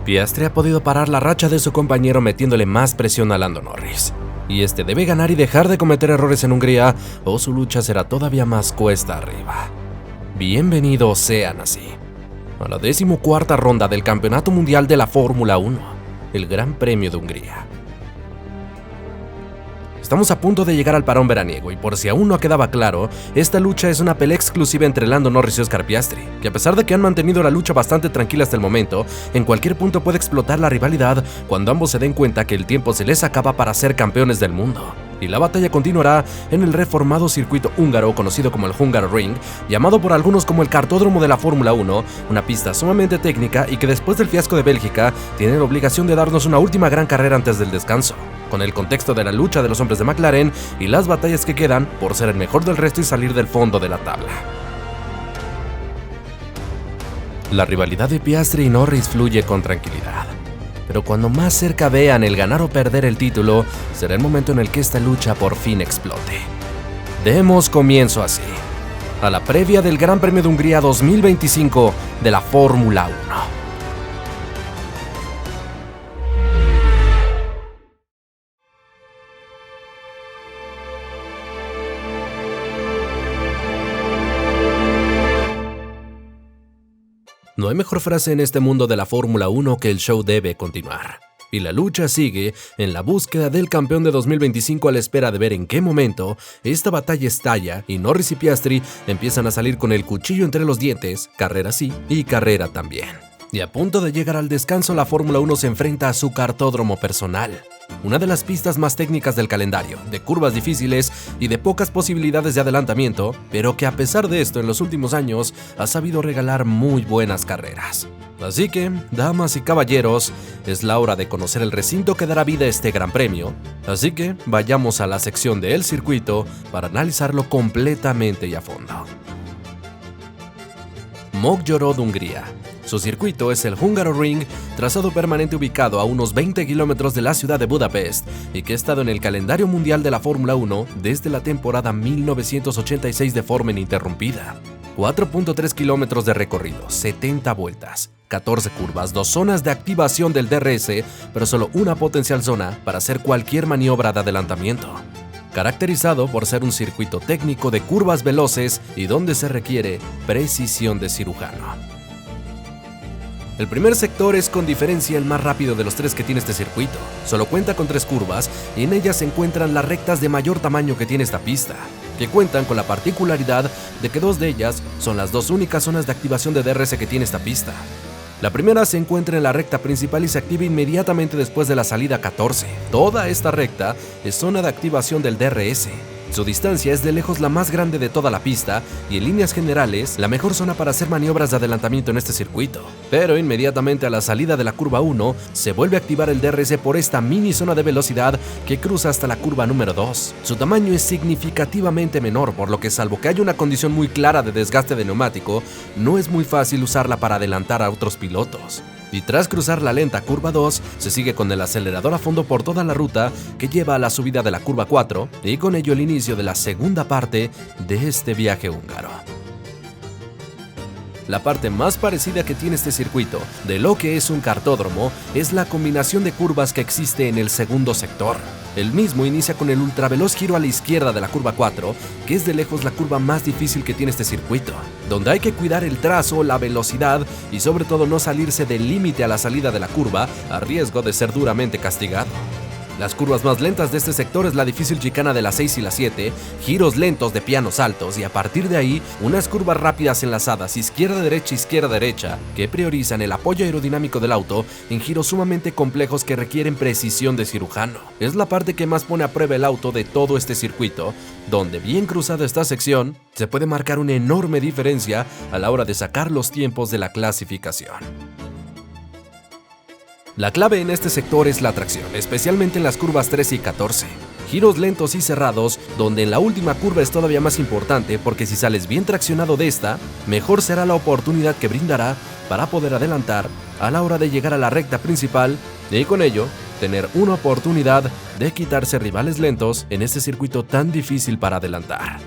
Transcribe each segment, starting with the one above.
Piastri ha podido parar la racha de su compañero metiéndole más presión a Lando Norris. Y este debe ganar y dejar de cometer errores en Hungría, o su lucha será todavía más cuesta arriba. Bienvenidos sean así a la 14ª ronda del Campeonato Mundial de la Fórmula 1, el Gran Premio de Hungría. Estamos a punto de llegar al parón veraniego y por si aún no quedaba claro, esta lucha es una pelea exclusiva entre Lando Norris y Oscar Piastri, que a pesar de que han mantenido la lucha bastante tranquila hasta el momento, en cualquier punto puede explotar la rivalidad cuando ambos se den cuenta que el tiempo se les acaba para ser campeones del mundo. Y la batalla continuará en el reformado circuito húngaro conocido como el Hungaroring, llamado por algunos como el cartódromo de la Fórmula 1, una pista sumamente técnica y que después del fiasco de Bélgica tiene la obligación de darnos una última gran carrera antes del descanso, con el contexto de la lucha de los hombres de McLaren y las batallas que quedan por ser el mejor del resto y salir del fondo de la tabla. La rivalidad de Piastri y Norris fluye con tranquilidad, pero cuando más cerca vean el ganar o perder el título, será el momento en el que esta lucha por fin explote. Demos comienzo así a la previa del Gran Premio de Hungría 2025 de la Fórmula 1. No hay mejor frase en este mundo de la Fórmula 1 que el show debe continuar. Y la lucha sigue en la búsqueda del campeón de 2025 a la espera de ver en qué momento esta batalla estalla y Norris y Piastri empiezan a salir con el cuchillo entre los dientes, carrera sí y carrera también. Y a punto de llegar al descanso, la Fórmula 1 se enfrenta a su cartódromo personal. Una de las pistas más técnicas del calendario, de curvas difíciles y de pocas posibilidades de adelantamiento, pero que a pesar de esto en los últimos años ha sabido regalar muy buenas carreras. Así que, damas y caballeros, es la hora de conocer el recinto que dará vida a este gran premio, así que vayamos a la sección de El Circuito para analizarlo completamente y a fondo. Magyarország, Hungría. Su circuito es el Hungaroring, trazado permanente ubicado a unos 20 kilómetros de la ciudad de Budapest y que ha estado en el calendario mundial de la Fórmula 1 desde la temporada 1986 de forma ininterrumpida. 4.3 kilómetros de recorrido, 70 vueltas, 14 curvas, 2 zonas de activación del DRS, pero solo una potencial zona para hacer cualquier maniobra de adelantamiento. Caracterizado por ser un circuito técnico de curvas veloces y donde se requiere precisión de cirujano. El primer sector es con diferencia el más rápido de los 3 que tiene este circuito. Solo cuenta con 3 curvas y en ellas se encuentran las rectas de mayor tamaño que tiene esta pista, que cuentan con la particularidad de que 2 de ellas son las 2 únicas zonas de activación de DRS que tiene esta pista. La primera se encuentra en la recta principal y se activa inmediatamente después de la salida 14. Toda esta recta es zona de activación del DRS. Su distancia es de lejos la más grande de toda la pista y en líneas generales la mejor zona para hacer maniobras de adelantamiento en este circuito. Pero inmediatamente a la salida de la curva 1 se vuelve a activar el DRS por esta mini zona de velocidad que cruza hasta la curva número 2. Su tamaño es significativamente menor, por lo que salvo que haya una condición muy clara de desgaste de neumático, no es muy fácil usarla para adelantar a otros pilotos. Y tras cruzar la lenta curva 2, se sigue con el acelerador a fondo por toda la ruta que lleva a la subida de la curva 4 y con ello el inicio de la segunda parte de este viaje húngaro. La parte más parecida que tiene este circuito de lo que es un cartódromo es la combinación de curvas que existe en el segundo sector. El mismo inicia con el ultraveloz giro a la izquierda de la curva 4, que es de lejos la curva más difícil que tiene este circuito, donde hay que cuidar el trazo, la velocidad y sobre todo no salirse del límite a la salida de la curva a riesgo de ser duramente castigado. Las curvas más lentas de este sector es la difícil chicana de la 6 y la 7, giros lentos de pianos altos y a partir de ahí unas curvas rápidas enlazadas izquierda-derecha que priorizan el apoyo aerodinámico del auto en giros sumamente complejos que requieren precisión de cirujano. Es la parte que más pone a prueba el auto de todo este circuito, donde bien cruzada esta sección se puede marcar una enorme diferencia a la hora de sacar los tiempos de la clasificación. La clave en este sector es la tracción, especialmente en las curvas 13 y 14. Giros lentos y cerrados, donde en la última curva es todavía más importante porque si sales bien traccionado de esta, mejor será la oportunidad que brindará para poder adelantar a la hora de llegar a la recta principal y con ello tener una oportunidad de quitarse rivales lentos en este circuito tan difícil para adelantar.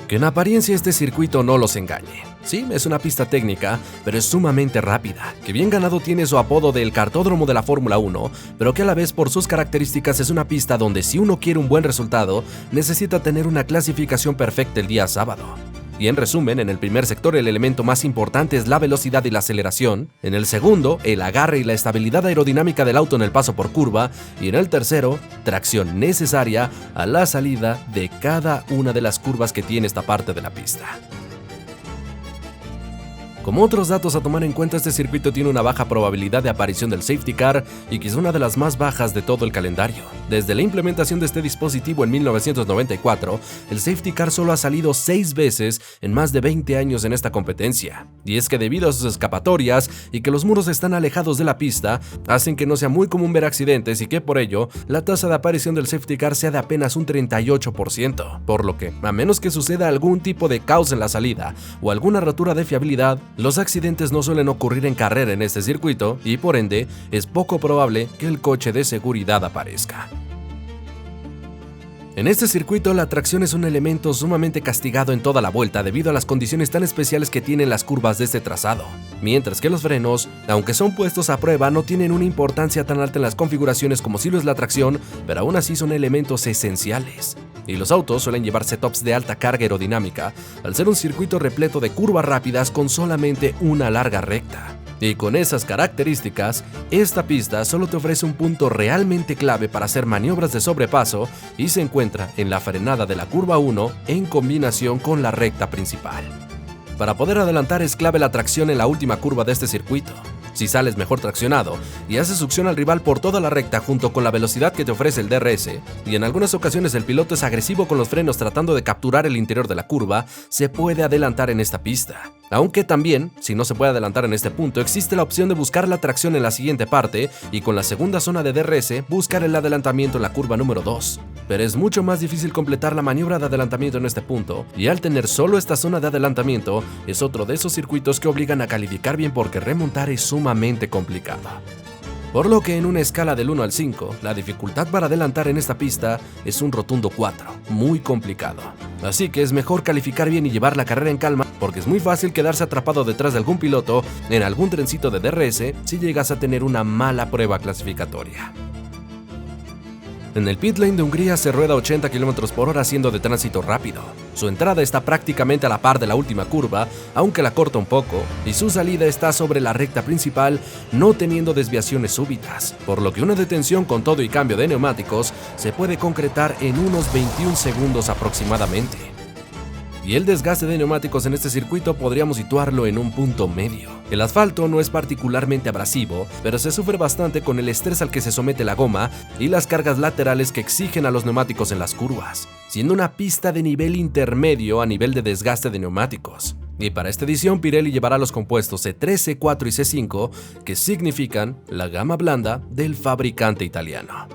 Que en apariencia este circuito no los engañe. Sí, es una pista técnica, pero es sumamente rápida, que bien ganado tiene su apodo del cartódromo de la Fórmula 1, pero que a la vez por sus características es una pista donde si uno quiere un buen resultado, necesita tener una clasificación perfecta el día sábado. Y en resumen, en el primer sector el elemento más importante es la velocidad y la aceleración, en el segundo, el agarre y la estabilidad aerodinámica del auto en el paso por curva, y en el tercero, tracción necesaria a la salida de cada una de las curvas que tiene esta parte de la pista. Como otros datos a tomar en cuenta, este circuito tiene una baja probabilidad de aparición del safety car y que es una de las más bajas de todo el calendario. Desde la implementación de este dispositivo en 1994, el safety car solo ha salido 6 veces en más de 20 años en esta competencia. Y es que debido a sus escapatorias y que los muros están alejados de la pista, hacen que no sea muy común ver accidentes y que por ello, la tasa de aparición del safety car sea de apenas un 38%. Por lo que, a menos que suceda algún tipo de caos en la salida o alguna rotura de fiabilidad, los accidentes no suelen ocurrir en carrera en este circuito y por ende es poco probable que el coche de seguridad aparezca. En este circuito la tracción es un elemento sumamente castigado en toda la vuelta debido a las condiciones tan especiales que tienen las curvas de este trazado, mientras que los frenos, aunque son puestos a prueba, no tienen una importancia tan alta en las configuraciones como si lo es la tracción, pero aún así son elementos esenciales. Y los autos suelen llevar setups de alta carga aerodinámica, al ser un circuito repleto de curvas rápidas con solamente una larga recta. Y con esas características, esta pista solo te ofrece un punto realmente clave para hacer maniobras de sobrepaso y se encuentra en la frenada de la curva 1 en combinación con la recta principal. Para poder adelantar es clave la tracción en la última curva de este circuito. Si sales mejor traccionado y haces succión al rival por toda la recta junto con la velocidad que te ofrece el DRS, y en algunas ocasiones el piloto es agresivo con los frenos tratando de capturar el interior de la curva, se puede adelantar en esta pista. Aunque también, si no se puede adelantar en este punto, existe la opción de buscar la tracción en la siguiente parte y con la segunda zona de DRS buscar el adelantamiento en la curva número 2. Pero es mucho más difícil completar la maniobra de adelantamiento en este punto, y al tener solo esta zona de adelantamiento, es otro de esos circuitos que obligan a calificar bien porque remontar es sumamente complicado. Por lo que en una escala del 1 al 5, la dificultad para adelantar en esta pista es un rotundo 4, muy complicado. Así que es mejor calificar bien y llevar la carrera en calma, porque es muy fácil quedarse atrapado detrás de algún piloto en algún trencito de DRS si llegas a tener una mala prueba clasificatoria. En el pit lane de Hungría se rueda 80 km/h siendo de tránsito rápido. Su entrada está prácticamente a la par de la última curva, aunque la corta un poco, y su salida está sobre la recta principal, no teniendo desviaciones súbitas, por lo que una detención con todo y cambio de neumáticos se puede concretar en unos 21 segundos aproximadamente. Y el desgaste de neumáticos en este circuito podríamos situarlo en un punto medio. El asfalto no es particularmente abrasivo, pero se sufre bastante con el estrés al que se somete la goma y las cargas laterales que exigen a los neumáticos en las curvas, siendo una pista de nivel intermedio a nivel de desgaste de neumáticos. Y para esta edición Pirelli llevará los compuestos C3, C4 y C5, que significan la gama blanda del fabricante italiano.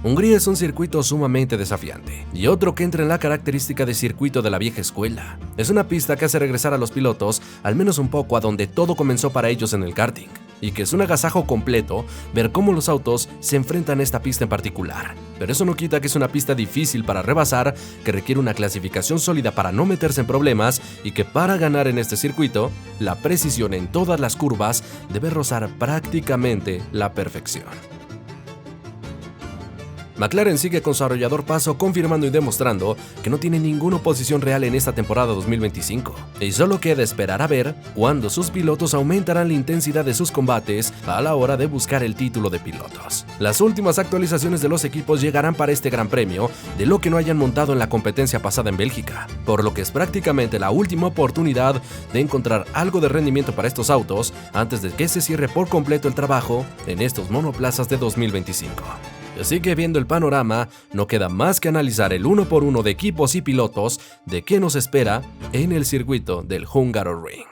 Hungría es un circuito sumamente desafiante, y otro que entra en la característica de circuito de la vieja escuela. Es una pista que hace regresar a los pilotos, al menos un poco, a donde todo comenzó para ellos en el karting, y que es un agasajo completo ver cómo los autos se enfrentan a esta pista en particular. Pero eso no quita que es una pista difícil para rebasar, que requiere una clasificación sólida para no meterse en problemas, y que para ganar en este circuito, la precisión en todas las curvas debe rozar prácticamente la perfección. McLaren sigue con su arrollador paso, confirmando y demostrando que no tiene ninguna oposición real en esta temporada 2025, y solo queda esperar a ver cuándo sus pilotos aumentarán la intensidad de sus combates a la hora de buscar el título de pilotos. Las últimas actualizaciones de los equipos llegarán para este gran premio de lo que no hayan montado en la competencia pasada en Bélgica, por lo que es prácticamente la última oportunidad de encontrar algo de rendimiento para estos autos antes de que se cierre por completo el trabajo en estos monoplazas de 2025. Así que viendo el panorama, no queda más que analizar el uno por uno de equipos y pilotos de qué nos espera en el circuito del Hungaroring.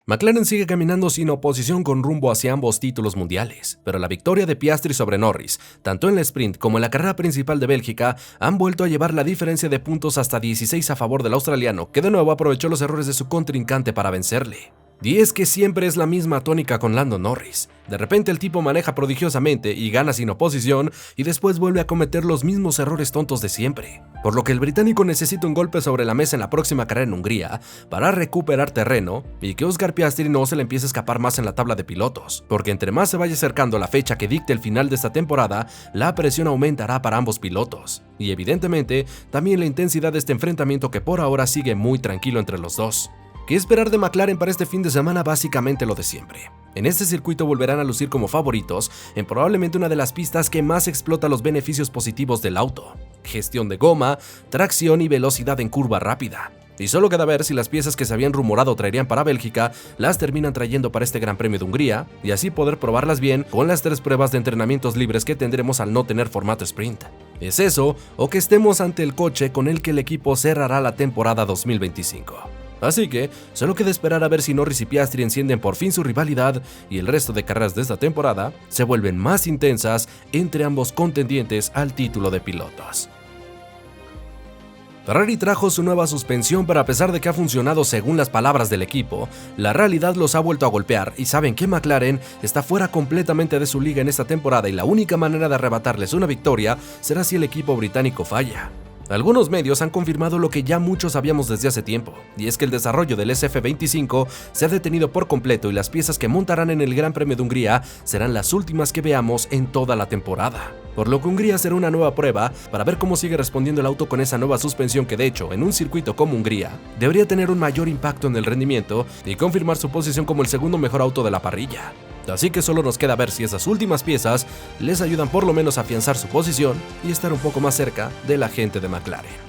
McLaren sigue caminando sin oposición con rumbo hacia ambos títulos mundiales, pero la victoria de Piastri sobre Norris, tanto en la sprint como en la carrera principal de Bélgica, han vuelto a llevar la diferencia de puntos hasta 16 a favor del australiano, que de nuevo aprovechó los errores de su contrincante para vencerle. Y es que siempre es la misma tónica con Lando Norris. De repente el tipo maneja prodigiosamente y gana sin oposición y después vuelve a cometer los mismos errores tontos de siempre. Por lo que el británico necesita un golpe sobre la mesa en la próxima carrera en Hungría para recuperar terreno y que Oscar Piastri no se le empiece a escapar más en la tabla de pilotos, porque entre más se vaya acercando la fecha que dicte el final de esta temporada, la presión aumentará para ambos pilotos. Y evidentemente, también la intensidad de este enfrentamiento que por ahora sigue muy tranquilo entre los dos. ¿Qué esperar de McLaren para este fin de semana? Básicamente lo de siempre. En este circuito volverán a lucir como favoritos en probablemente una de las pistas que más explota los beneficios positivos del auto: gestión de goma, tracción y velocidad en curva rápida. Y solo queda ver si las piezas que se habían rumorado traerían para Bélgica las terminan trayendo para este Gran Premio de Hungría y así poder probarlas bien con las 3 pruebas de entrenamientos libres que tendremos al no tener formato sprint. ¿Es eso o que estemos ante el coche con el que el equipo cerrará la temporada 2025? Así que, solo queda esperar a ver si Norris y Piastri encienden por fin su rivalidad y el resto de carreras de esta temporada se vuelven más intensas entre ambos contendientes al título de pilotos. Ferrari trajo su nueva suspensión, pero a pesar de que ha funcionado según las palabras del equipo, la realidad los ha vuelto a golpear y saben que McLaren está fuera completamente de su liga en esta temporada y la única manera de arrebatarles una victoria será si el equipo británico falla. Algunos medios han confirmado lo que ya muchos sabíamos desde hace tiempo, y es que el desarrollo del SF25 se ha detenido por completo y las piezas que montarán en el Gran Premio de Hungría serán las últimas que veamos en toda la temporada. Por lo que Hungría será una nueva prueba para ver cómo sigue respondiendo el auto con esa nueva suspensión que de hecho en un circuito como Hungría debería tener un mayor impacto en el rendimiento y confirmar su posición como el segundo mejor auto de la parrilla. Así que solo nos queda ver si esas últimas piezas les ayudan por lo menos a afianzar su posición y estar un poco más cerca de la gente de McLaren.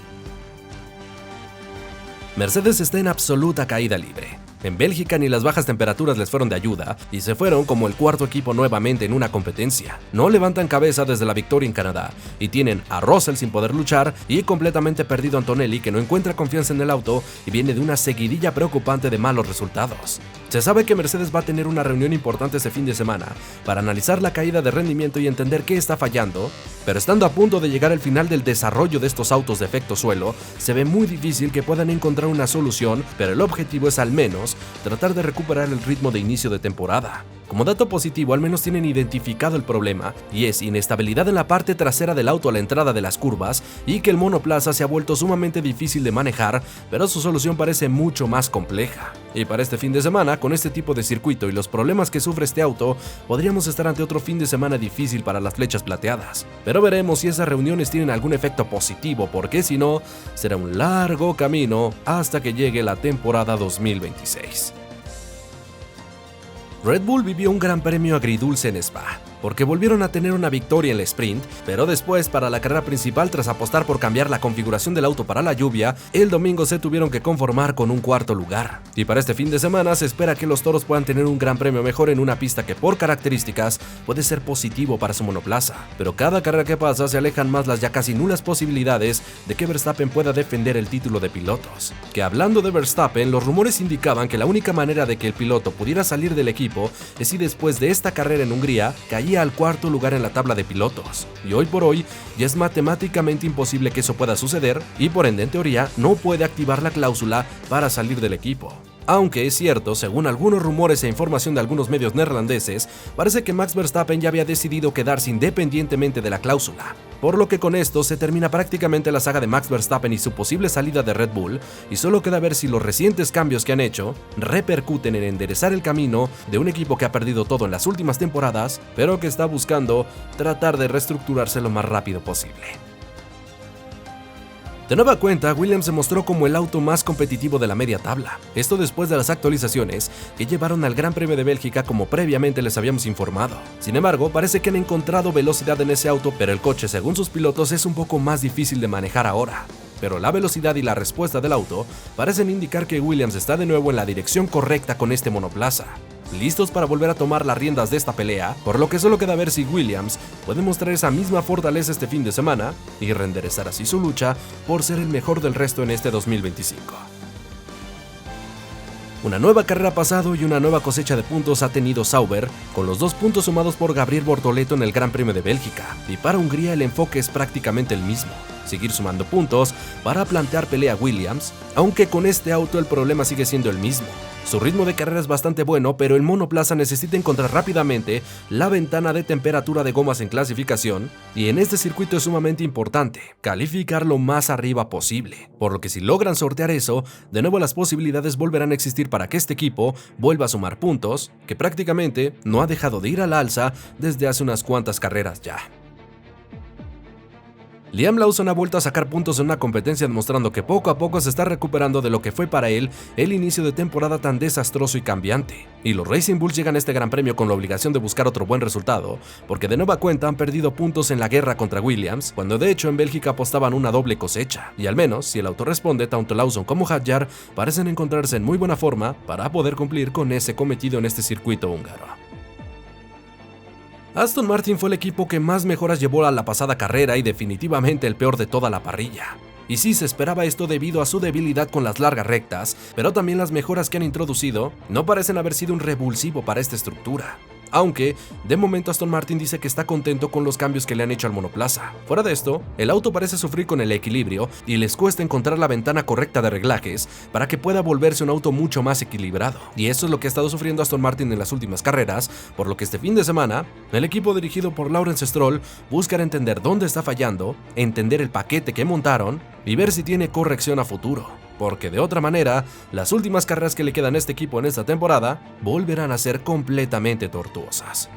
Mercedes está en absoluta caída libre. En Bélgica ni las bajas temperaturas les fueron de ayuda y se fueron como el cuarto equipo nuevamente en una competencia. No levantan cabeza desde la victoria en Canadá y tienen a Russell sin poder luchar y completamente perdido Antonelli, que no encuentra confianza en el auto y viene de una seguidilla preocupante de malos resultados. Se sabe que Mercedes va a tener una reunión importante este fin de semana para analizar la caída de rendimiento y entender qué está fallando, pero estando a punto de llegar al final del desarrollo de estos autos de efecto suelo, se ve muy difícil que puedan encontrar una solución, pero el objetivo es al menos tratar de recuperar el ritmo de inicio de temporada. Como dato positivo, al menos tienen identificado el problema, y es inestabilidad en la parte trasera del auto a la entrada de las curvas, y que el monoplaza se ha vuelto sumamente difícil de manejar, pero su solución parece mucho más compleja. Y para este fin de semana, con este tipo de circuito y los problemas que sufre este auto, podríamos estar ante otro fin de semana difícil para las flechas plateadas. Pero veremos si esas reuniones tienen algún efecto positivo, porque si no, será un largo camino hasta que llegue la temporada 2026. Red Bull vivió un gran premio agridulce en Spa, porque volvieron a tener una victoria en el sprint, pero después para la carrera principal, tras apostar por cambiar la configuración del auto para la lluvia, el domingo se tuvieron que conformar con un cuarto lugar. Y para este fin de semana se espera que los toros puedan tener un gran premio mejor en una pista que por características puede ser positivo para su monoplaza, pero cada carrera que pasa se alejan más las ya casi nulas posibilidades de que Verstappen pueda defender el título de pilotos. Que hablando de Verstappen, los rumores indicaban que la única manera de que el piloto pudiera salir del equipo es si después de esta carrera en Hungría caía al cuarto lugar en la tabla de pilotos, y hoy por hoy ya es matemáticamente imposible que eso pueda suceder y por ende en teoría no puede activar la cláusula para salir del equipo. Aunque es cierto, según algunos rumores e información de algunos medios neerlandeses, parece que Max Verstappen ya había decidido quedarse independientemente de la cláusula, por lo que con esto se termina prácticamente la saga de Max Verstappen y su posible salida de Red Bull, y solo queda ver si los recientes cambios que han hecho repercuten en enderezar el camino de un equipo que ha perdido todo en las últimas temporadas, pero que está buscando tratar de reestructurarse lo más rápido posible. De nueva cuenta, Williams se mostró como el auto más competitivo de la media tabla, esto después de las actualizaciones que llevaron al Gran Premio de Bélgica como previamente les habíamos informado. Sin embargo, parece que han encontrado velocidad en ese auto, pero el coche, según sus pilotos, es un poco más difícil de manejar ahora. Pero la velocidad y la respuesta del auto parecen indicar que Williams está de nuevo en la dirección correcta con este monoplaza, listos para volver a tomar las riendas de esta pelea, por lo que solo queda ver si Williams puede mostrar esa misma fortaleza este fin de semana y reenderezar así su lucha por ser el mejor del resto en este 2025. Una nueva carrera pasado y una nueva cosecha de puntos ha tenido Sauber, con los 2 puntos sumados por Gabriel Bortoleto en el Gran Premio de Bélgica, y para Hungría el enfoque es prácticamente el mismo. seguir sumando puntos para plantear pelea a Williams, aunque con este auto el problema sigue siendo el mismo. Su ritmo de carrera es bastante bueno, pero el monoplaza necesita encontrar rápidamente la ventana de temperatura de gomas en clasificación, y en este circuito es sumamente importante calificar lo más arriba posible, por lo que si logran sortear eso, de nuevo las posibilidades volverán a existir para que este equipo vuelva a sumar puntos, que prácticamente no ha dejado de ir al alza desde hace unas cuantas carreras ya. Liam Lawson ha vuelto a sacar puntos en una competencia demostrando que poco a poco se está recuperando de lo que fue para él el inicio de temporada tan desastroso y cambiante. Y los Racing Bulls llegan a este gran premio con la obligación de buscar otro buen resultado, porque de nueva cuenta han perdido puntos en la guerra contra Williams, cuando de hecho en Bélgica apostaban una doble cosecha. Y al menos, si el auto responde, tanto Lawson como Hadjar parecen encontrarse en muy buena forma para poder cumplir con ese cometido en este circuito húngaro. Aston Martin fue el equipo que más mejoras llevó a la pasada carrera y definitivamente el peor de toda la parrilla. Y sí se esperaba esto debido a su debilidad con las largas rectas, pero también las mejoras que han introducido no parecen haber sido un revulsivo para esta estructura. Aunque, de momento Aston Martin dice que está contento con los cambios que le han hecho al monoplaza. Fuera de esto, el auto parece sufrir con el equilibrio y les cuesta encontrar la ventana correcta de reglajes para que pueda volverse un auto mucho más equilibrado. Y eso es lo que ha estado sufriendo Aston Martin en las últimas carreras, por lo que este fin de semana, el equipo dirigido por Lawrence Stroll buscará entender dónde está fallando, entender el paquete que montaron y ver si tiene corrección a futuro. Porque de otra manera, las últimas carreras que le quedan a este equipo en esta temporada volverán a ser completamente tortuosas.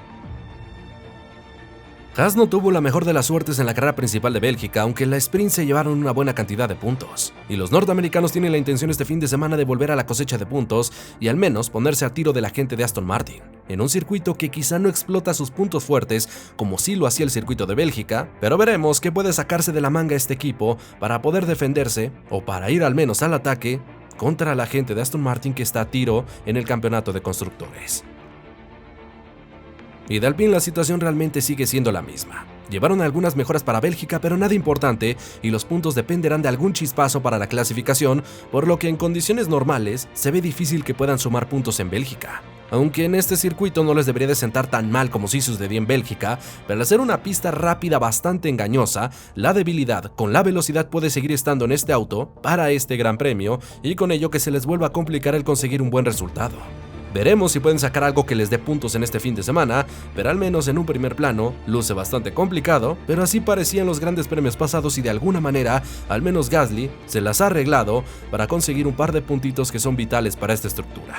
Haas no tuvo la mejor de las suertes en la carrera principal de Bélgica, aunque en la sprint se llevaron una buena cantidad de puntos. Y los norteamericanos tienen la intención este fin de semana de volver a la cosecha de puntos y al menos ponerse a tiro de la gente de Aston Martin, en un circuito que quizá no explota sus puntos fuertes como sí lo hacía el circuito de Bélgica, pero veremos qué puede sacarse de la manga este equipo para poder defenderse o para ir al menos al ataque contra la gente de Aston Martin que está a tiro en el campeonato de constructores. Y de Alpine la situación realmente sigue siendo la misma. Llevaron algunas mejoras para Bélgica, pero nada importante, y los puntos dependerán de algún chispazo para la clasificación, por lo que en condiciones normales se ve difícil que puedan sumar puntos en Bélgica. Aunque en este circuito no les debería de sentar tan mal como sí sucedió en Bélgica, pero al ser una pista rápida bastante engañosa, la debilidad con la velocidad puede seguir estando en este auto para este gran premio, y con ello que se les vuelva a complicar el conseguir un buen resultado. Veremos si pueden sacar algo que les dé puntos en este fin de semana, pero al menos en un primer plano luce bastante complicado, pero así parecían los grandes premios pasados y de alguna manera, al menos Gasly se las ha arreglado para conseguir un par de puntitos que son vitales para esta estructura.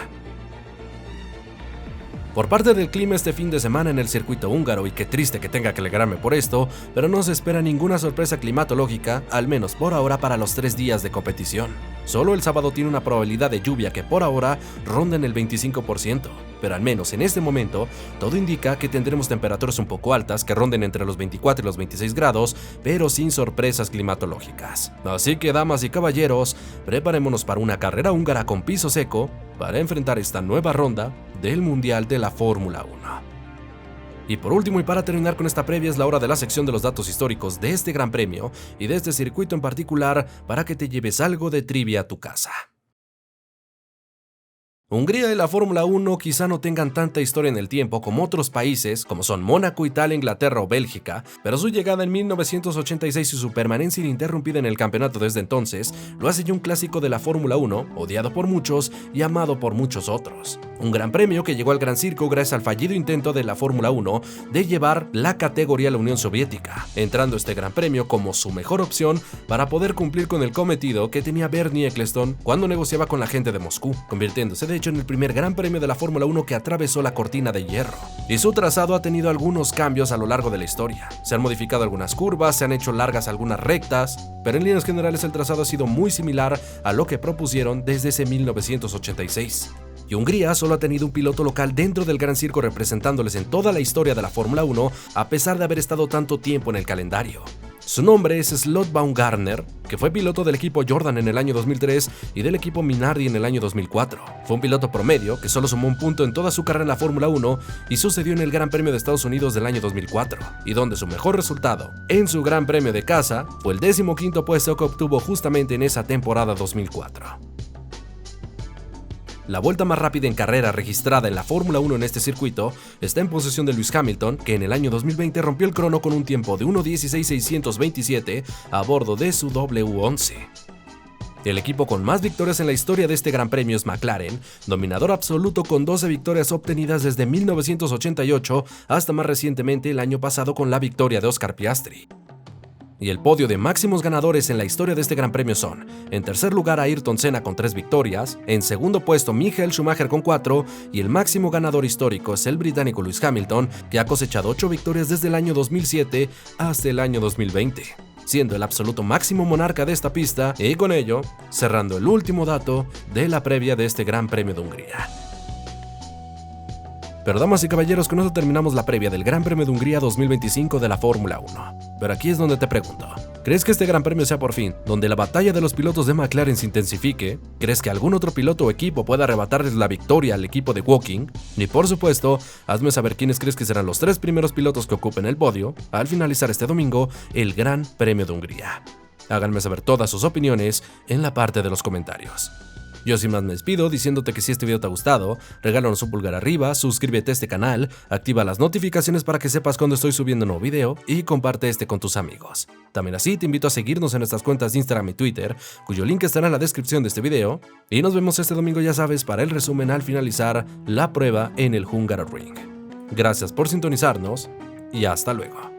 Por parte del clima este fin de semana en el circuito húngaro, y qué triste que tenga que alegrarme por esto, pero no se espera ninguna sorpresa climatológica, al menos por ahora para los 3 días de competición. Solo el sábado tiene una probabilidad de lluvia que por ahora ronda en el 25%, pero al menos en este momento todo indica que tendremos temperaturas un poco altas que ronden entre los 24 y los 26 grados, pero sin sorpresas climatológicas. Así que damas y caballeros, preparémonos para una carrera húngara con piso seco para enfrentar esta nueva ronda del Mundial de la Fórmula 1. Y por último y para terminar con esta previa es la hora de la sección de los datos históricos de este gran premio y de este circuito en particular para que te lleves algo de trivia a tu casa. Hungría y la Fórmula 1 quizá no tengan tanta historia en el tiempo como otros países, como son Mónaco, Italia, Inglaterra o Bélgica, pero su llegada en 1986 y su permanencia ininterrumpida en el campeonato desde entonces lo hace ya un clásico de la Fórmula 1, odiado por muchos y amado por muchos otros. Un gran premio que llegó al Gran Circo gracias al fallido intento de la Fórmula 1 de llevar la categoría a la Unión Soviética, entrando este gran premio como su mejor opción para poder cumplir con el cometido que tenía Bernie Ecclestone cuando negociaba con la gente de Moscú, convirtiéndose de hecho en el primer gran premio de la Fórmula 1 que atravesó la cortina de hierro. Y su trazado ha tenido algunos cambios a lo largo de la historia. Se han modificado algunas curvas, se han hecho largas algunas rectas, pero en líneas generales el trazado ha sido muy similar a lo que propusieron desde ese 1986. Y Hungría solo ha tenido un piloto local dentro del Gran Circo representándoles en toda la historia de la Fórmula 1, a pesar de haber estado tanto tiempo en el calendario. Su nombre es Slot Baumgartner, que fue piloto del equipo Jordan en el año 2003 y del equipo Minardi en el año 2004. Fue un piloto promedio que solo sumó un punto en toda su carrera en la Fórmula 1 y sucedió en el Gran Premio de Estados Unidos del año 2004, y donde su mejor resultado en su Gran Premio de casa fue el 15º puesto que obtuvo justamente en esa temporada 2004. La vuelta más rápida en carrera registrada en la Fórmula 1 en este circuito está en posesión de Lewis Hamilton, que en el año 2020 rompió el crono con un tiempo de 1:16.627 a bordo de su W11. El equipo con más victorias en la historia de este Gran Premio es McLaren, dominador absoluto con 12 victorias obtenidas desde 1988 hasta más recientemente el año pasado con la victoria de Oscar Piastri. Y el podio de máximos ganadores en la historia de este Gran Premio son: en tercer lugar Ayrton Senna con 3 victorias, en segundo puesto Michael Schumacher con 4, y el máximo ganador histórico es el británico Lewis Hamilton, que ha cosechado 8 victorias desde el año 2007 hasta el año 2020. Siendo el absoluto máximo monarca de esta pista, y con ello, cerrando el último dato de la previa de este Gran Premio de Hungría. Pero damas y caballeros, con eso terminamos la previa del Gran Premio de Hungría 2025 de la Fórmula 1. Pero aquí es donde te pregunto, ¿crees que este Gran Premio sea por fin donde la batalla de los pilotos de McLaren se intensifique? ¿Crees que algún otro piloto o equipo pueda arrebatarles la victoria al equipo de Woking? Y por supuesto, hazme saber quiénes crees que serán los 3 primeros pilotos que ocupen el podio al finalizar este domingo el Gran Premio de Hungría. Háganme saber todas sus opiniones en la parte de los comentarios. Yo sin más me despido diciéndote que si este video te ha gustado, regálanos un pulgar arriba, suscríbete a este canal, activa las notificaciones para que sepas cuando estoy subiendo un nuevo video y comparte este con tus amigos. También así te invito a seguirnos en nuestras cuentas de Instagram y Twitter, cuyo link estará en la descripción de este video, y nos vemos este domingo, ya sabes, para el resumen al finalizar la prueba en el Hungaroring. Gracias por sintonizarnos y hasta luego.